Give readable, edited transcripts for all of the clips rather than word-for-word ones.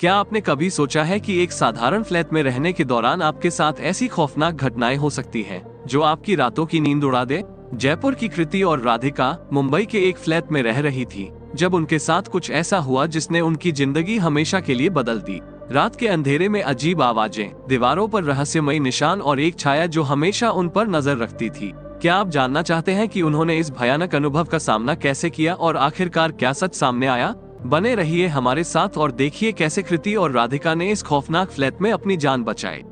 क्या आपने कभी सोचा है कि एक साधारण फ्लैट में रहने के दौरान आपके साथ ऐसी खौफनाक घटनाएं हो सकती हैं, जो आपकी रातों की नींद उड़ा दे। जयपुर की कृति और राधिका मुंबई के एक फ्लैट में रह रही थी जब उनके साथ कुछ ऐसा हुआ जिसने उनकी जिंदगी हमेशा के लिए बदल दी। रात के अंधेरे में अजीब आवाजें, दीवारों पर रहस्यमयी निशान और एक छाया जो हमेशा उन पर नजर रखती थी। क्या आप जानना चाहते हैं कि उन्होंने इस भयानक अनुभव का सामना कैसे किया और आखिरकार क्या सच सामने आया? बने रहिए हमारे साथ और देखिए कैसे कृति और राधिका ने इस खौफनाक फ्लैट में अपनी जान बचाई।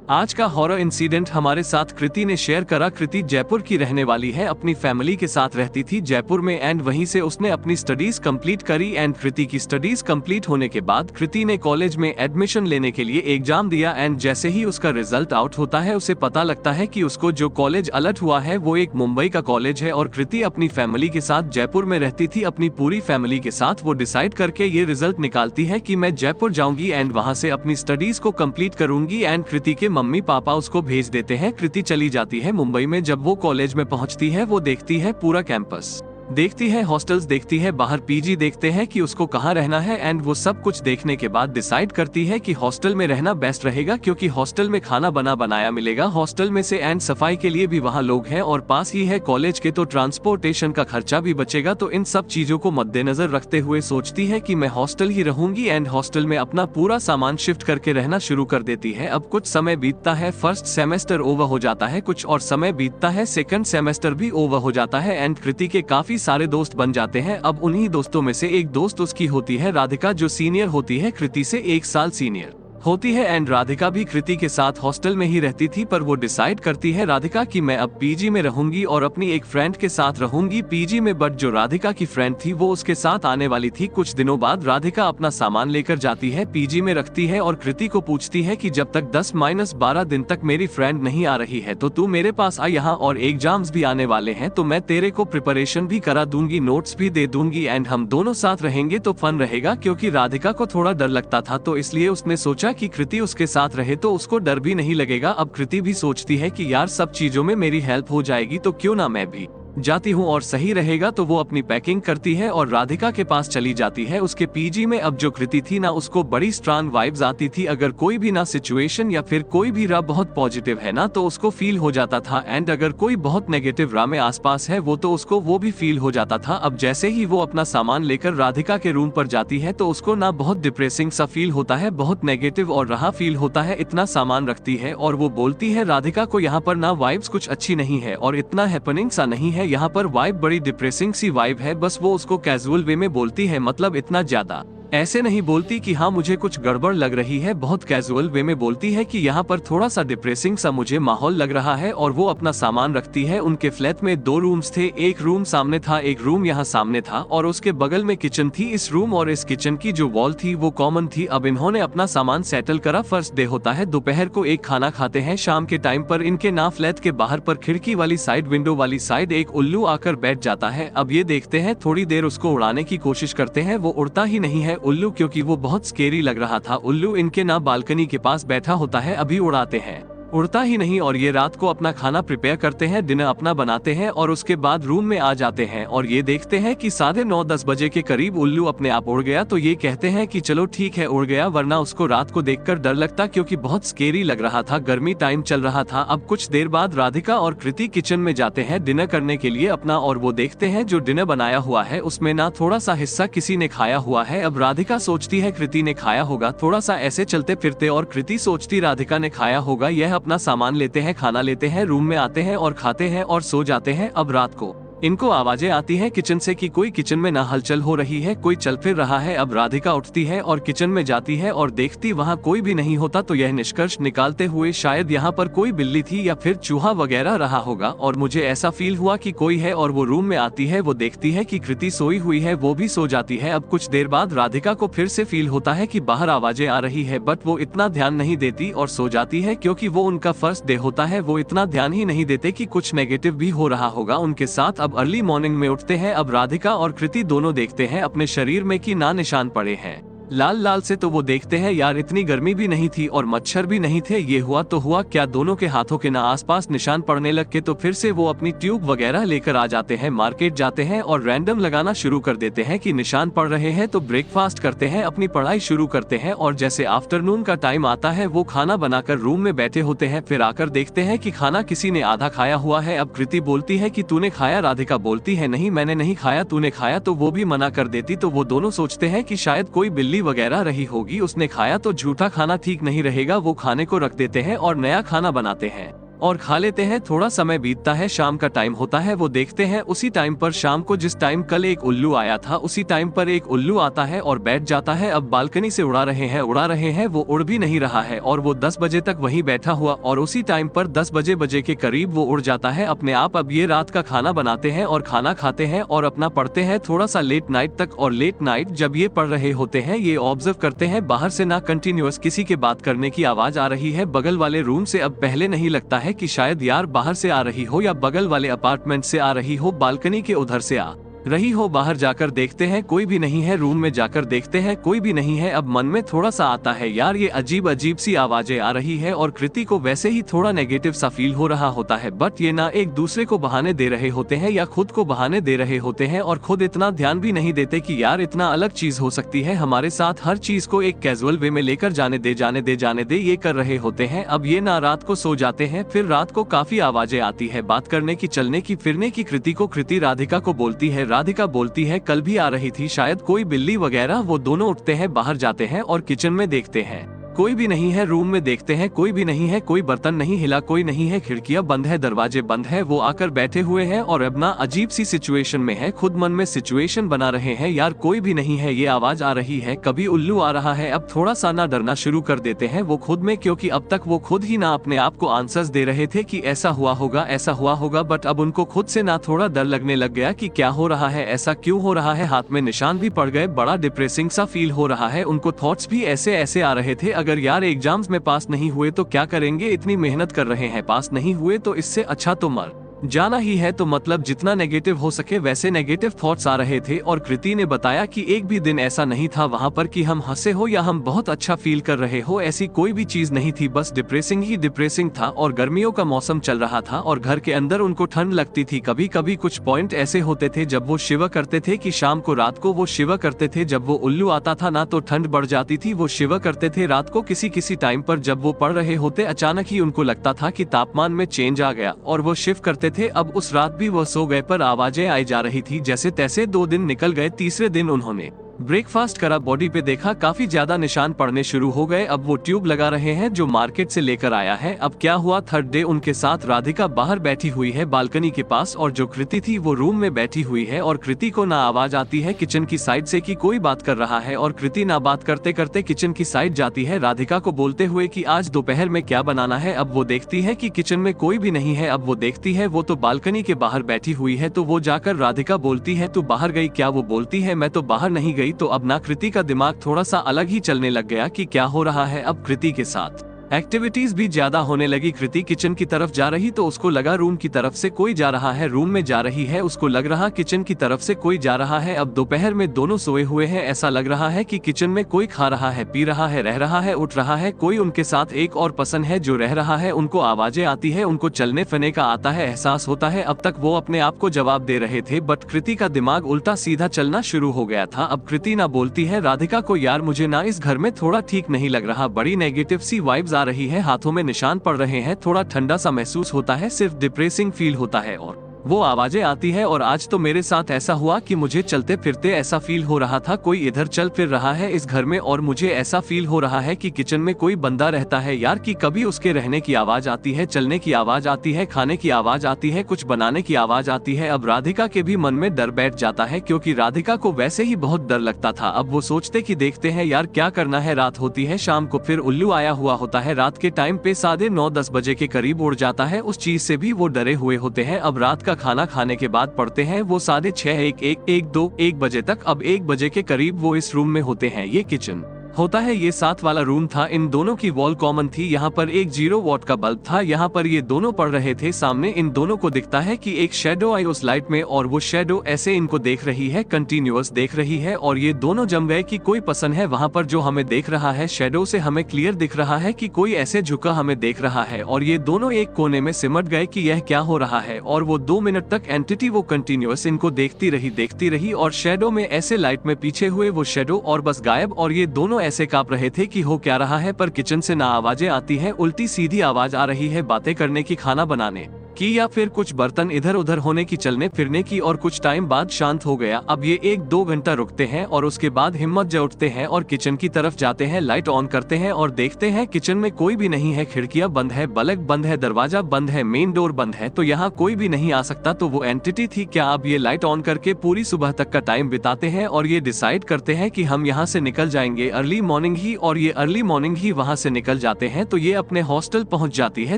आज का हॉरर इंसिडेंट हमारे साथ कृति ने शेयर करा। कृति जयपुर की रहने वाली है, अपनी फैमिली के साथ रहती थी जयपुर में एंड वहीं से उसने अपनी स्टडीज कंप्लीट करी। एंड कृति की स्टडीज कंप्लीट होने के बाद कृति ने कॉलेज में एडमिशन लेने के लिए एग्जाम दिया एंड जैसे ही उसका रिजल्ट आउट होता है उसे पता लगता है कि उसको जो कॉलेज अलर्ट हुआ है वो एक मुंबई का कॉलेज है और कृति अपनी फैमिली के साथ जयपुर में रहती थी। अपनी पूरी फैमिली के साथ वो डिसाइड करके ये रिजल्ट निकालती है कि मैं जयपुर जाऊंगी एंड वहां से अपनी स्टडीज को कंप्लीट करूंगी। एंड कृति के मम्मी पापा उसको भेज देते हैं। कृति चली जाती है मुंबई में। जब वो कॉलेज में पहुंचती है वो देखती है पूरा कैंपस, देखती है हॉस्टल्स, देखती है बाहर पीजी, देखते हैं कि उसको कहाँ रहना है। एंड वो सब कुछ देखने के बाद डिसाइड करती है कि हॉस्टल में रहना बेस्ट रहेगा क्योंकि हॉस्टल में खाना बना बनाया मिलेगा हॉस्टल में से एंड सफाई के लिए भी वहाँ लोग हैं और पास ही है कॉलेज के, तो ट्रांसपोर्टेशन का खर्चा भी बचेगा। तो इन सब चीजों को मद्देनजर रखते हुए सोचती है कि मैं हॉस्टल ही रहूंगी एंड हॉस्टल में अपना पूरा सामान शिफ्ट करके रहना शुरू कर देती है। अब कुछ समय बीतता है, फर्स्ट सेमेस्टर ओवर हो जाता है, कुछ और समय बीतता है, सेकंड सेमेस्टर भी ओवर हो जाता है एंड कृति के काफी सारे दोस्त बन जाते हैं। अब उन्हीं दोस्तों में से एक दोस्त उसकी होती है राधिका, जो सीनियर होती है, कृति से 1 साल सीनियर होती है। एंड राधिका भी कृति के साथ हॉस्टल में ही रहती थी, पर वो डिसाइड करती है राधिका कि मैं अब पीजी में रहूंगी और अपनी एक फ्रेंड के साथ रहूंगी पीजी में। बट जो राधिका की फ्रेंड थी वो उसके साथ आने वाली थी। कुछ दिनों बाद राधिका अपना सामान लेकर जाती है, पीजी में रखती है और कृति को पूछती है कि जब तक 10-12 दिन तक मेरी फ्रेंड नहीं आ रही है तो तू मेरे पास आ यहाँ, और एग्जाम्स भी आने वाले हैं तो मैं तेरे को प्रिपरेशन भी करा दूंगी, नोट्स भी दे दूंगी एंड हम दोनों साथ रहेंगे तो फन रहेगा। क्योंकि राधिका को थोड़ा डर लगता था तो इसलिए उसने सोचा कि कृति उसके साथ रहे तो उसको डर भी नहीं लगेगा। अब कृति भी सोचती है कि यार सब चीजों में मेरी हेल्प हो जाएगी तो क्यों ना मैं भी जाती हूँ और सही रहेगा। तो वो अपनी पैकिंग करती है और राधिका के पास चली जाती है उसके पीजी में। अब जो कृति थी ना, उसको बड़ी स्ट्रांग वाइब्स आती थी। अगर कोई भी ना सिचुएशन या फिर कोई भी रहा बहुत पॉजिटिव है ना तो उसको फील हो जाता था एंड अगर कोई बहुत नेगेटिव रहा में आसपास है वो तो उसको वो भी फील हो जाता था। अब जैसे ही वो अपना सामान लेकर राधिका के रूम पर जाती है तो उसको ना बहुत डिप्रेसिंग सा फील होता है, बहुत नेगेटिव और रहा फील होता है। इतना सामान रखती है और वो बोलती है राधिका को यहाँ पर ना वाइब्स कुछ अच्छी नहीं है और इतना हैपनिंग सा नहीं है, यहाँ पर वाइब बड़ी डिप्रेसिंग सी वाइब है। बस वो उसको कैजुअल वे में बोलती है, मतलब इतना ज्यादा ऐसे नहीं बोलती कि हाँ मुझे कुछ गड़बड़ लग रही है, बहुत कैजुअल वे में बोलती है कि यहाँ पर थोड़ा सा डिप्रेसिंग सा मुझे माहौल लग रहा है। और वो अपना सामान रखती है। उनके फ्लैट में 2 रूम्स थे, एक रूम सामने था, एक रूम यहाँ सामने था और उसके बगल में किचन थी। इस रूम और इस किचन की जो वॉल थी वो कॉमन थी। अब इन्होंने अपना सामान सेटल करा। फर्स्ट डे होता है, दोपहर को एक खाना खाते हैं। शाम के टाइम पर इनके ना फ्लैट के बाहर पर खिड़की वाली साइड, विंडो वाली साइड एक उल्लू आकर बैठ जाता है। अब ये देखते हैं, थोड़ी देर उसको उड़ाने की कोशिश करते हैं, वो उड़ता ही नहीं है उल्लू, क्योंकि वो बहुत स्केरी लग रहा था। उल्लू इनके ना बालकनी के पास बैठा होता है, अभी उड़ाते हैं, उड़ता ही नहीं। और ये रात को अपना खाना प्रिपेयर करते हैं, डिनर अपना बनाते हैं और उसके बाद रूम में आ जाते हैं और ये देखते हैं कि 9:30-10 बजे के करीब उल्लू अपने आप उड़ गया। तो ये कहते हैं कि चलो ठीक है उड़ गया, वरना उसको रात को देखकर डर लगता क्योंकि बहुत स्केरी लग रहा था, गर्मी टाइम चल रहा था। अब कुछ देर बाद राधिका और कृति किचन में जाते हैं डिनर करने के लिए अपना, और वो देखते हैं जो डिनर बनाया हुआ है उसमें ना थोड़ा सा हिस्सा किसी ने खाया हुआ है। अब राधिका सोचती है कृति ने खाया होगा, थोड़ा सा ऐसे चलते फिरते, और कृति सोचती राधिका ने खाया होगा। यह अपना सामान लेते हैं, खाना लेते हैं, रूम में आते हैं और खाते हैं और सो जाते हैं। अब रात को इनको आवाजें आती हैं किचन से कि कोई किचन में ना हलचल हो रही है, कोई चल फिर रहा है। अब राधिका उठती है और किचन में जाती है और देखती वहाँ कोई भी नहीं होता, तो यह निष्कर्ष निकालते हुए शायद यहाँ पर कोई बिल्ली थी या फिर चूहा वगैरह रहा होगा और मुझे ऐसा फील हुआ कि कोई है। और वो रूम में आती है, वो देखती है कि कृति सोई हुई है, वो भी सो जाती है। अब कुछ देर बाद राधिका को फिर से फील होता है कि बाहर आवाजें आ रही है, बट वो इतना ध्यान नहीं देती और सो जाती है क्योंकि वो उनका फर्स्ट डे होता है। वो इतना ध्यान ही नहीं देते कि कुछ नेगेटिव भी हो रहा होगा उनके साथ। अब अर्ली मॉर्निंग में उठते हैं। अब राधिका और कृति दोनों देखते हैं अपने शरीर में कि ना निशान पड़े हैं। लाल लाल से तो वो देखते हैं यार इतनी गर्मी भी नहीं थी और मच्छर भी नहीं थे, ये हुआ तो हुआ क्या, दोनों के हाथों के ना आसपास निशान पड़ने लग के। तो फिर से वो अपनी ट्यूब वगैरह लेकर आ जाते हैं, मार्केट जाते हैं और रैंडम लगाना शुरू कर देते हैं कि निशान पड़ रहे हैं। तो ब्रेकफास्ट करते हैं, अपनी पढ़ाई शुरू करते हैं और जैसे आफ्टरनून का टाइम आता है वो खाना बनाकर रूम में बैठे होते हैं। फिर आकर देखते हैं कि खाना किसी ने आधा खाया हुआ है। अब कृति बोलती है कि तूने खाया, राधिका बोलती है नहीं मैंने नहीं खाया, तूने खाया, तो वो भी मना कर देती। तो वो दोनों सोचते हैं कि शायद कोई बिल्ली वगैरह रही होगी, उसने खाया, तो झूठा खाना ठीक नहीं रहेगा। वो खाने को रख देते हैं और नया खाना बनाते हैं और खा लेते हैं। थोड़ा समय बीतता है, शाम का टाइम होता है। वो देखते हैं उसी टाइम पर शाम को जिस टाइम कल एक उल्लू आया था उसी टाइम पर एक उल्लू आता है और बैठ जाता है। अब बालकनी से उड़ा रहे हैं, वो उड़ भी नहीं रहा है और वो 10 बजे तक वहीं बैठा हुआ और उसी टाइम पर 10 बजे के करीब वो उड़ जाता है अपने आप। अब ये रात का खाना बनाते हैं और खाना खाते हैं और अपना पढ़ते हैं थोड़ा सा लेट नाइट तक। और लेट नाइट जब ये पढ़ रहे होते हैं ये ऑब्जर्व करते हैं बाहर से ना कंटिन्यूअस किसी के बात करने की आवाज आ रही है बगल वाले रूम से। अब पहले नहीं लगता है कि शायद यार बाहर से आ रही हो या बगल वाले अपार्टमेंट से आ रही हो, बालकनी के उधर से आ रही हो। बाहर जाकर देखते हैं कोई भी नहीं है, रूम में जाकर देखते हैं कोई भी नहीं है। अब मन में थोड़ा सा आता है यार ये अजीब अजीब सी आवाजें आ रही है और कृति को वैसे ही थोड़ा नेगेटिव सा फील हो रहा होता है। बट ये ना एक दूसरे को बहाने दे रहे होते हैं या खुद को बहाने दे रहे होते हैं और खुद इतना ध्यान भी नहीं देते कि यार इतना अलग चीज हो सकती है हमारे साथ, हर चीज को एक कैजुअल वे में लेकर जाने दे ये कर रहे होते हैं। अब ये ना रात को सो जाते हैं। फिर रात को काफी आवाजें आती है बात करने की, चलने की, फिरने की। कृति राधिका को बोलती है, राधिका बोलती है कल भी आ रही थी शायद कोई बिल्ली वगैरह। वो दोनों उठते हैं, बाहर जाते हैं और किचन में देखते हैं कोई भी नहीं है, रूम में देखते हैं कोई भी नहीं है, कोई बर्तन नहीं हिला, कोई नहीं है, खिड़कियां बंद है, दरवाजे बंद है। वो आकर बैठे हुए हैं और अब ना अजीब सी सिचुएशन में है, खुद मन में सिचुएशन बना रहे हैं यार कोई भी नहीं है, ये आवाज आ रही है, कभी उल्लू आ रहा है। अब थोड़ा सा ना डरना शुरू कर देते हैं वो खुद में, क्योंकि अब तक वो खुद ही ना अपने आप को आंसर्स दे रहे थे कि ऐसा हुआ होगा। बट अब उनको खुद से ना थोड़ा डर लगने लग गया कि क्या हो रहा है, ऐसा क्यों हो रहा है। हाथ में निशान भी पड़ गए, बड़ा डिप्रेसिंग सा फील हो रहा है। उनको थॉट्स भी ऐसे आ रहे थे, अगर यार एग्जाम्स में पास नहीं हुए तो क्या करेंगे, इतनी मेहनत कर रहे हैं, पास नहीं हुए तो इससे अच्छा तो मर जाना ही है। तो मतलब जितना नेगेटिव हो सके वैसे नेगेटिव थॉट्स आ रहे थे। और कृति ने बताया कि एक भी दिन ऐसा नहीं था वहाँ पर कि हम हंसे हो या हम बहुत अच्छा फील कर रहे हो, ऐसी कोई भी चीज नहीं थी, बस डिप्रेसिंग ही डिप्रेसिंग था। और गर्मियों का मौसम चल रहा था और घर के अंदर उनको ठंड लगती थी। कभी कभी कुछ पॉइंट ऐसे होते थे जब वो शिवा करते थे कि शाम को रात को वो शिवा करते थे, जब वो उल्लू आता था ना तो ठंड बढ़ जाती थी, वो शिवा करते थे। रात को किसी टाइम पर जब वो पढ़ रहे होते अचानक ही उनको लगता था कि तापमान में चेंज आ गया और वो शिव करते थे। अब उस रात भी वह सो गए पर आवाजें आई जा रही थी। जैसे तैसे 2 दिन निकल गए। तीसरे दिन उन्होंने ब्रेकफास्ट करा, बॉडी पे देखा काफी ज्यादा निशान पड़ने शुरू हो गए। अब वो ट्यूब लगा रहे हैं जो मार्केट से लेकर आया है। अब क्या हुआ, थर्ड डे उनके साथ राधिका बाहर बैठी हुई है बालकनी के पास और जो कृति थी वो रूम में बैठी हुई है। और कृति को ना आवाज आती है किचन की साइड से कि कोई बात कर रहा है और कृति ना बात करते करते किचन की साइड जाती है राधिका को बोलते हुए कि आज दोपहर में क्या बनाना है। अब वो देखती है कि किचन में कोई भी नहीं है। अब वो देखती है वो तो बालकनी के बाहर बैठी हुई है। तो वो जाकर राधिका बोलती है तू बाहर गई क्या। वो बोलती है मैं तो बाहर नहीं गई। तो अब ना कृति का दिमाग थोड़ा सा अलग ही चलने लग गया कि क्या हो रहा है। अब कृति के साथ एक्टिविटीज भी ज्यादा होने लगी। कृति किचन की तरफ जा रही तो उसको लगा रूम की तरफ से कोई जा रहा है, रूम में जा रही है उसको लग रहा किचन की तरफ से कोई जा रहा है। अब दोपहर में दोनों सोए हुए हैं, ऐसा लग रहा है कि किचन में कोई खा रहा है, पी रहा है, रह रहा है, उठ रहा है। कोई उनके साथ एक और पर्सन है जो रह रहा है। उनको आवाजें आती है, उनको चलने फिरने का आता है, एहसास होता है। अब तक वो अपने आप को जवाब दे रहे थे बट कृति का दिमाग उल्टा सीधा चलना शुरू हो गया था। अब कृति ना बोलती है राधिका को यार मुझे ना इस घर में थोड़ा ठीक नहीं लग रहा, बड़ी नेगेटिव सी वाइब्स आ रही है, हाथों में निशान पड़ रहे हैं, थोड़ा ठंडा सा महसूस होता है, सिर्फ डिप्रेसिंग फील होता है। और वो आवाजें आती है और आज तो मेरे साथ ऐसा हुआ कि मुझे चलते फिरते ऐसा फील हो रहा था कोई इधर चल फिर रहा है इस घर में। और मुझे ऐसा फील हो रहा है कि किचन में कोई बंदा रहता है यार, कि कभी उसके रहने की आवाज आती है, चलने की आवाज आती है, खाने की आवाज आती है, कुछ बनाने की आवाज आती है। अब राधिका के भी मन में डर बैठ जाता है क्योंकि राधिका को वैसे ही बहुत डर लगता था। अब वो सोचते कि देखते हैं यार क्या करना है। रात होती है, शाम को फिर उल्लू आया हुआ होता है। रात के टाइम पे 9:30-10 बजे के करीब उड़ जाता है, उस चीज से भी वो डरे हुए होते हैं। अब रात का खाना खाने के बाद पढ़ते हैं वो 6:30, 1, 2, 1 बजे तक। अब 1 बजे के करीब वो इस रूम में होते हैं, ये किचन होता है ये साथ वाला रूम था, इन दोनों की वॉल कॉमन थी, यहाँ पर एक 0 वॉट का बल्ब था, यहाँ पर ये दोनों पढ़ रहे थे। सामने इन दोनों को दिखता है कि एक शेडो आई उस लाइट में और वो शेडो ऐसे इनको देख रही है, कंटिन्यूअस देख रही है और ये दोनों जम गए कि कोई पसंद है। वहाँ पर जो हमें देख रहा है शेडो से हमें क्लियर दिख रहा है कि कोई ऐसे झुका हमें देख रहा है और ये दोनों एक कोने में सिमट गए कि यह क्या हो रहा है। और वो 2 मिनट तक एंटिटी वो कंटिन्यूअस इनको देखती रही और शेडो में ऐसे लाइट में पीछे हुए वो शेडो और बस गायब। और ये दोनों ऐसे कांप रहे थे कि हो क्या रहा है, पर किचन से ना आवाजें आती है, उल्टी सीधी आवाज आ रही है बातें करने की, खाना बनाने की या फिर कुछ बर्तन इधर उधर होने की, चलने फिरने की। और कुछ टाइम बाद शांत हो गया। अब ये 1-2 घंटा रुकते हैं और उसके बाद हिम्मत जुटाते हैं और किचन की तरफ जाते हैं, लाइट ऑन करते हैं और देखते हैं किचन में कोई भी नहीं है, खिड़कियां बंद है, बल्ब बंद है, दरवाजा बंद है, मेन डोर बंद है, तो यहाँ कोई भी नहीं आ सकता। तो वो एंटिटी थी क्या? अब ये लाइट ऑन करके पूरी सुबह तक का टाइम बिताते हैं और ये डिसाइड करते हैं कि हम यहाँ से निकल जाएंगे अर्ली मॉर्निंग ही, और ये अर्ली मॉर्निंग ही वहाँ से निकल जाते हैं। तो ये अपने हॉस्टल पहुँच जाती है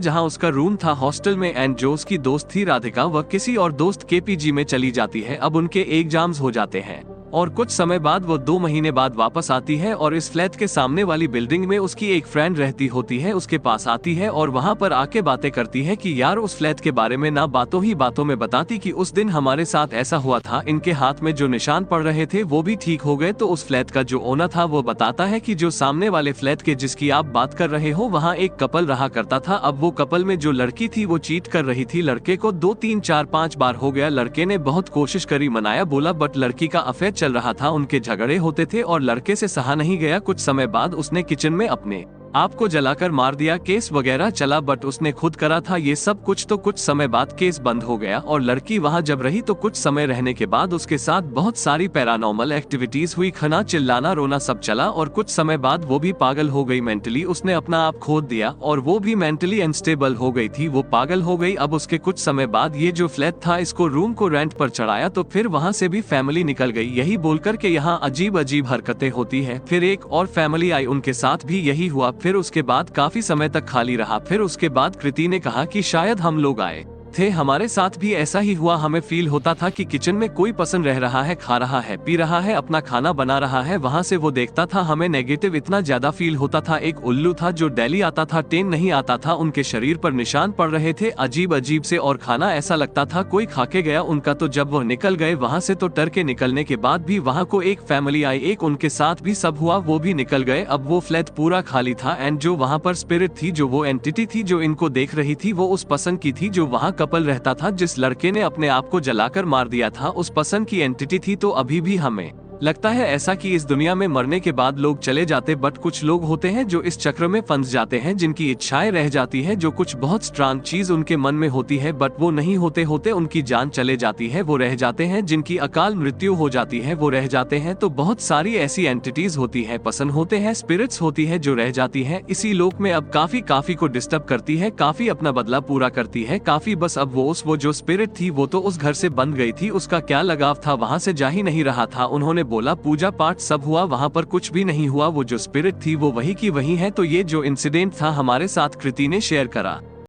जहाँ उसका रूम था। हॉस्टल में एंड जो उसकी दोस्त थी राधिका, वह किसी और दोस्त के पीजी में चली जाती है। अब उनके एग्जाम्स हो जाते हैं और कुछ समय बाद वो 2 महीने बाद वापस आती है और इस फ्लैट के सामने वाली बिल्डिंग में उसकी एक फ्रेंड रहती होती है, उसके पास आती है और वहाँ पर आके बातें करती है कि यार उस फ्लैट के बारे में ना बातों ही बातों में बताती कि उस दिन हमारे साथ ऐसा हुआ था, इनके हाथ में जो निशान पड़ रहे थे वो भी ठीक हो गए। तो उस फ्लैट का जो ओनर था वो बताता है कि जो सामने वाले फ्लैट के जिसकी आप बात कर रहे हो वहाँ एक कपल रहा करता था। अब वो कपल में जो लड़की थी वो चीट कर रही थी, लड़के को 2, 3, 4, 5 बार हो गया। लड़के ने बहुत कोशिश करी, मनाया, बोला, बट लड़की का अफेयर चल रहा था, उनके झगड़े होते थे और लड़के से सहा नहीं गया। कुछ समय बाद उसने किचन में अपने आपको जलाकर मार दिया, केस वगैरह चला, बट उसने खुद करा था ये सब कुछ। तो कुछ समय बाद केस बंद हो गया और लड़की वहाँ जब रही तो कुछ समय रहने के बाद उसके साथ बहुत सारी पैरानॉर्मल एक्टिविटीज हुई, खाना, चिल्लाना, रोना सब चला और कुछ समय बाद वो भी पागल हो गई मेंटली, उसने अपना आप खो दिया और वो भी मेंटली अनस्टेबल हो गई थी, वो पागल हो गई। अब उसके कुछ समय बाद ये जो फ्लैट था इसको रूम को रेंट पर चढ़ाया तो फिर वहाँ से भी फैमिली निकल गई, यही बोलकर के यहाँ अजीब अजीब हरकतें होती है। फिर एक और फैमिली आई, उनके साथ भी यही हुआ। फिर उसके बाद काफी समय तक खाली रहा। फिर उसके बाद कृति ने कहा कि शायद हम लोग आए थे, हमारे साथ भी ऐसा ही हुआ, हमें फील होता था कि किचन में कोई पसंद रह रहा है, खा रहा है, पी रहा है, अपना खाना बना रहा है, वहाँ से वो देखता था, हमें नेगेटिव इतना ज्यादा फील होता था। एक उल्लू था जो डेली आता था, ट्रेन नहीं आता था, उनके शरीर पर निशान पड़ रहे थे अजीब अजीब से और खाना ऐसा लगता था कोई खा के गया उनका। तो जब वो निकल गए वहाँ से तो डर के निकलने के बाद भी वहाँ को एक फैमिली आई, एक उनके साथ भी सब हुआ, वो भी निकल गए। अब वो फ्लैट पूरा खाली था एंड जो वहाँ पर स्पिरिट थी, जो वो एंटिटी थी जो इनको देख रही थी, वो उस पसंद की थी जो वहाँ कपल रहता था, जिस लड़के ने अपने आप को जलाकर मार दिया था, उस पसंद की एंटिटी थी। तो अभी भी हमें लगता है ऐसा कि इस दुनिया में मरने के बाद लोग चले जाते, बट कुछ लोग होते हैं जो इस चक्र में फंस जाते हैं, जिनकी इच्छाएं रह जाती है, जो कुछ बहुत स्ट्रांग चीज उनके मन में होती है बट वो नहीं होते होते उनकी जान चले जाती है, वो रह जाते हैं, जिनकी अकाल मृत्यु हो जाती है वो रह जाते हैं। तो बहुत सारी ऐसी एंटिटीज होती है, पसंद होते हैं, स्पिरिट्स होती है जो रह जाती है इसी लोक में। अब काफी को डिस्टर्ब करती है, काफी अपना बदला पूरा करती है, काफी बस अब वो जो स्पिरिट थी वो तो उस घर से बंद गई थी, उसका क्या लगाव था, वहाँ से जा ही नहीं रहा था। उन्होंने बोला पूजा पाठ सब हुआ, वहाँ पर कुछ भी नहीं हुआ, वो जो स्पिरिट थी वो वही की वही है। तो ये जो इंसिडेंट था हमारे साथ कृति ने शेयर करा।